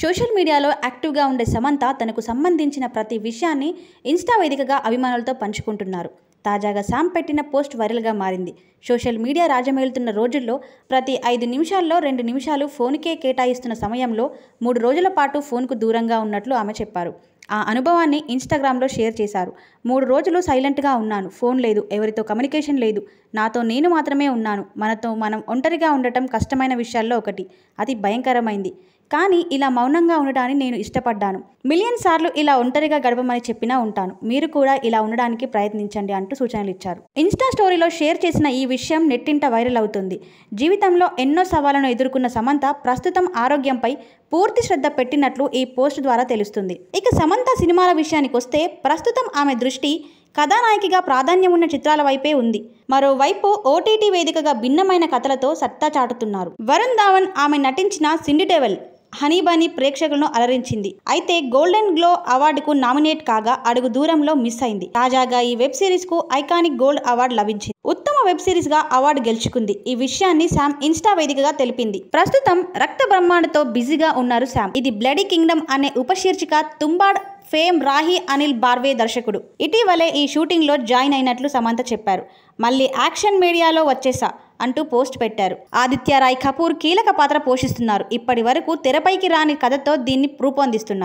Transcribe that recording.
Social మీడియాలో యాక్టివ్గా ఉండే సమంత తనకు సంబంధించిన ప్రతి విషయాన్ని ఇన్స్టా వేదికగా అభిమానులతో పంచుకుంటున్నారు. తాజాగా శామ్ పెట్టిన పోస్ట్ వైరల్గా మారింది. సోషల్ మీడియా రాజమేలుతున్న రోజుల్లో ప్రతి 5 నిమిషాల్లో 2 నిమిషాలు ఫోన్కే కేటాయిస్తున్న సమయంలో 3 రోజుల పాటు ఫోన్కు దూరంగా ఉన్నట్లు ఆమె చెప్పారు. ఆ అనుభవాన్ని ఇన్స్టాగ్రామ్లో షేర్ చేశారు. 3 రోజులు సైలెంట్గా ఉన్నాను. ఫోన్ లేదు, ఎవరితో కమ్యూనికేషన్ లేదు. నాతో నేను మాత్రమే ఉన్నాను. మనతో మనం ఒంటరిగా ఉండటం కష్టమైన విషయాల్లో ఒకటి. అది భయంకరమైంది. కానీ ఇలా మౌనంగా ఉండటాన్ని నేను ఇష్టపడ్డాను. మిలియన్ సార్లు ఇలా ఒంటరిగా గడపమని చెప్పినా ఉంటాను. మీరు కూడా ఇలా ఉండడానికి ప్రయత్నించండి అంటూ సూచనలు ఇచ్చారు. ఇన్స్టా స్టోరీలో షేర్ చేసిన ఈ విషయం నెట్టింట వైరల్ అవుతుంది. జీవితంలో ఎన్నో సవాళ్లను ఎదుర్కొన్న సమంత ప్రస్తుతం ఆరోగ్యంపై పూర్తి శ్రద్ధ పెట్టినట్లు ఈ పోస్ట్ ద్వారా తెలుస్తుంది. ఇక సమంత సినిమాల విషయానికొస్తే ప్రస్తుతం ఆమె దృష్టి కథానాయకిగా ప్రాధాన్యం ఉన్న చిత్రాల వైపే ఉంది. మరోవైపు ఓటీటీ వేదికగా భిన్నమైన కథలతో సత్తా చాటుతున్నారు. వరుణ్ ధావన్ ఆమె నటించిన సిండి డెవిల్ హనీ బనీ ప్రేక్షకులను అలరించింది. అయితే గోల్డెన్ గ్లో అవార్డుకు నామినేట్ కాగా అడుగు దూరంలో మిస్ అయింది. తాజాగా ఈ వెబ్ సిరీస్ కు ఐకానిక్ గోల్డ్ అవార్డు లభించింది. ఉత్తమ వెబ్ సిరీస్ గా అవార్డు గెలుచుకుంది. ఈ విషయాన్ని శామ్ ఇన్స్టా వేదికగా తెలిపింది. ప్రస్తుతం రక్త బ్రహ్మాండతో బిజీగా ఉన్నారు శామ్. ఇది బ్లడీ కింగ్డమ్ అనే ఉపశీర్షిక తుంబాడ్ ఫేమ్ రాహి అనిల్ బార్వే దర్శకుడు. ఇటీవలే ఈ షూటింగ్ లో జాయిన్ అయినట్లు సమంత చెప్పారు. మళ్ళీ యాక్షన్ మీడియాలో వచ్చేసా అంటూ పోస్ట్ పెట్టారు. ఆదిత్య రాయ్ కపూర్ కీలక పాత్ర పోషిస్తున్నారు. ఇప్పటి వరకు తెరపైకి రాని కథతో దీన్ని రూపొందిస్తున్నారు.